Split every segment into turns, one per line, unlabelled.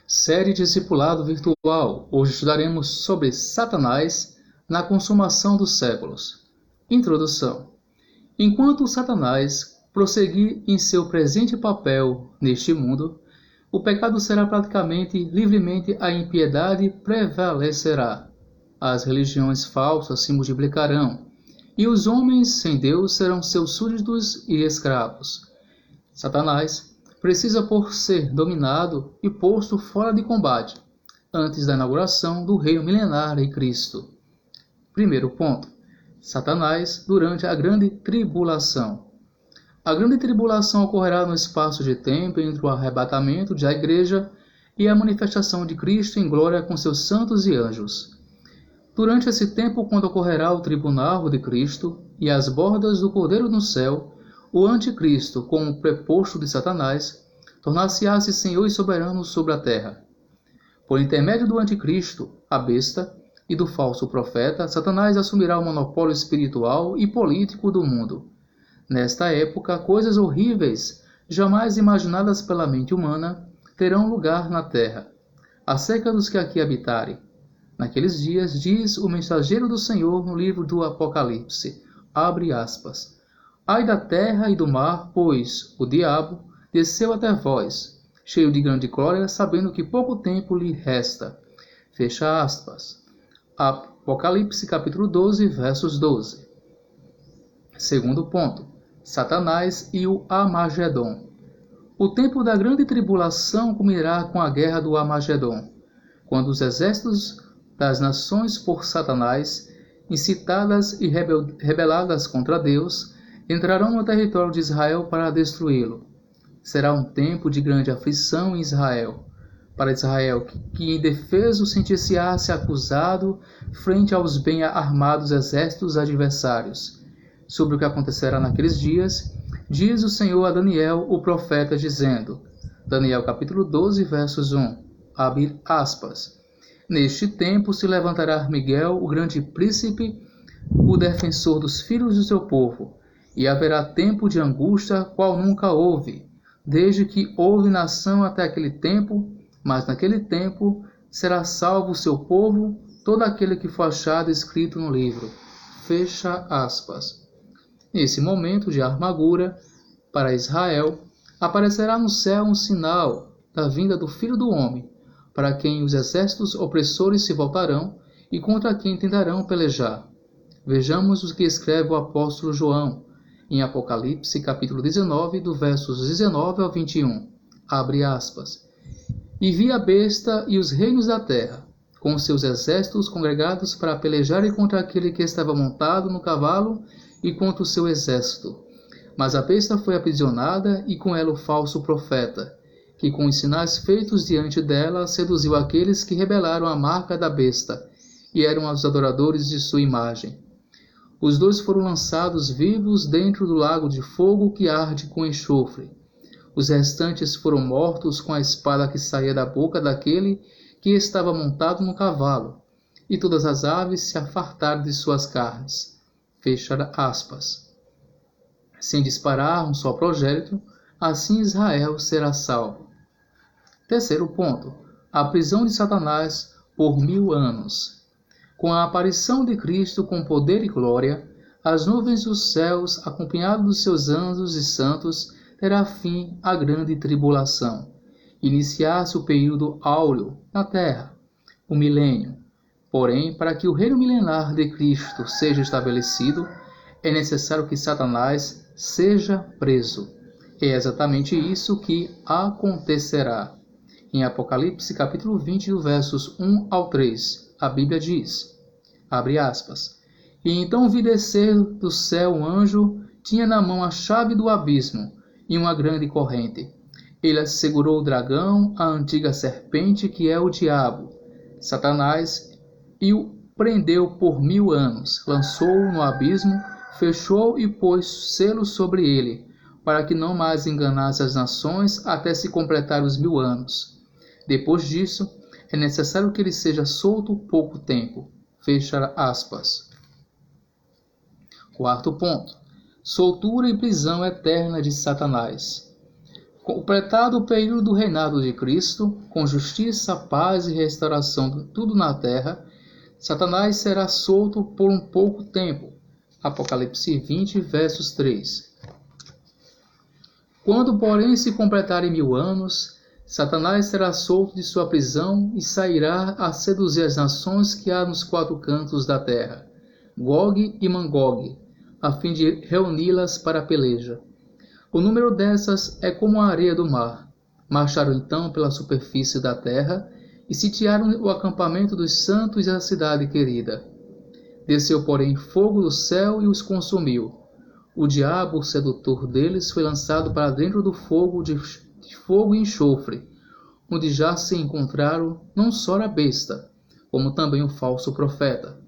Série Discipulado Virtual. Hoje estudaremos sobre Satanás na consumação dos séculos. Introdução. Enquanto Satanás prosseguir em seu presente papel neste mundo, o pecado será praticamente livremente, a impiedade prevalecerá. As religiões falsas se multiplicarão, e os homens sem Deus serão seus súditos e escravos. Satanás precisa por ser dominado e posto fora de combate, antes da inauguração do reino milenar de Cristo. Primeiro ponto. Satanás durante a grande tribulação. A grande tribulação ocorrerá no espaço de tempo entre o arrebatamento da igreja e a manifestação de Cristo em glória com seus santos e anjos. Durante esse tempo, quando ocorrerá o tribunal de Cristo e as bordas do Cordeiro no céu, o anticristo, como preposto de Satanás, tornar-se-á-se senhor e soberano sobre a terra. Por intermédio do anticristo, a besta, e do falso profeta, Satanás assumirá o monopólio espiritual e político do mundo. Nesta época, coisas horríveis, jamais imaginadas pela mente humana, terão lugar na terra, acerca dos que aqui habitarem. Naqueles dias, diz o mensageiro do Senhor no livro do Apocalipse, abre aspas, Ai da terra e do mar, pois o diabo desceu até vós, cheio de grande glória, sabendo que pouco tempo lhe resta. Fecha aspas. Apocalipse capítulo 12, versos 12. Segundo ponto. Satanás e o Armagedon. O tempo da grande tribulação culminará com a guerra do Armagedon, quando os exércitos das nações por Satanás, incitadas e rebeladas contra Deus, entrarão no território de Israel para destruí-lo. Será um tempo de grande aflição em Israel. Para Israel, que indefeso sentir-se-á-se acusado frente aos bem armados exércitos adversários. Sobre o que acontecerá naqueles dias, diz o Senhor a Daniel, o profeta, dizendo, Daniel capítulo 12, versos 1, abre aspas, Neste tempo se levantará Miguel, o grande príncipe, o defensor dos filhos do seu povo, e haverá tempo de angústia, qual nunca houve, desde que houve nação até aquele tempo, mas naquele tempo será salvo o seu povo, todo aquele que for achado escrito no livro. Fecha aspas. Nesse momento de amargura, para Israel, aparecerá no céu um sinal da vinda do Filho do Homem, para quem os exércitos opressores se voltarão e contra quem tentarão pelejar. Vejamos o que escreve o apóstolo João, em Apocalipse, capítulo 19, do versos 19 ao 21. Abre aspas. E vi a besta e os reinos da terra, com seus exércitos congregados para pelejarem contra aquele que estava montado no cavalo e contra o seu exército. Mas a besta foi aprisionada e com ela o falso profeta, que com os sinais feitos diante dela seduziu aqueles que rebelaram à marca da besta e eram os adoradores de sua imagem. Os dois foram lançados vivos dentro do lago de fogo que arde com enxofre. Os restantes foram mortos com a espada que saía da boca daquele que estava montado no cavalo, e todas as aves se afartaram de suas carnes. Fecha aspas. Sem disparar um só projétil, assim Israel será salvo. Terceiro ponto. A prisão de Satanás por 1000 anos. Com a aparição de Cristo com poder e glória, as nuvens dos céus, acompanhados dos seus anjos e santos, terá fim a grande tribulação. Iniciar-se o período áureo na terra, o milênio. Porém, para que o reino milenar de Cristo seja estabelecido, é necessário que Satanás seja preso. É exatamente isso que acontecerá. Em Apocalipse capítulo 20, do versos 1 ao 3, a Bíblia diz, abre aspas, E então vi descer do céu um anjo, tinha na mão a chave do abismo e uma grande corrente. Ele segurou o dragão, a antiga serpente, que é o diabo, Satanás, e o prendeu por 1000 anos, lançou-o no abismo, fechou e pôs selo sobre ele, para que não mais enganasse as nações até se completar os 1000 anos. Depois disso, é necessário que ele seja solto pouco tempo. Fecha aspas. Quarto ponto. Soltura e prisão eterna de Satanás. Completado o período do reinado de Cristo, com justiça, paz e restauração de tudo na terra, Satanás será solto por um pouco tempo. Apocalipse 20, versos 3. Quando, porém, se completarem 1000 anos, Satanás será solto de sua prisão e sairá a seduzir as nações que há nos 4 cantos da terra, Gog e Magog, a fim de reuni-las para a peleja. O número dessas é como a areia do mar. Marcharam então pela superfície da terra e sitiaram o acampamento dos santos e a cidade querida. Desceu, porém, fogo do céu e os consumiu. O diabo, o sedutor deles, foi lançado para dentro do fogo de fogo e enxofre, onde já se encontraram não só a besta, como também o falso profeta.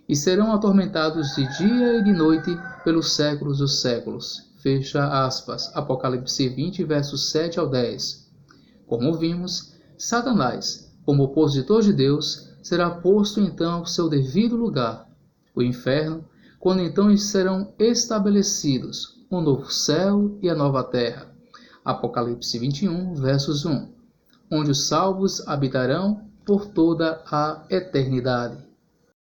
E serão atormentados de dia e de noite pelos séculos dos séculos. Fecha aspas. Apocalipse 20, versos 7 ao 10. Como vimos, Satanás, como opositor de Deus, será posto então ao seu devido lugar, o inferno, quando então serão estabelecidos o novo céu e a nova terra. Apocalipse 21, versos 1, onde os salvos habitarão por toda a eternidade.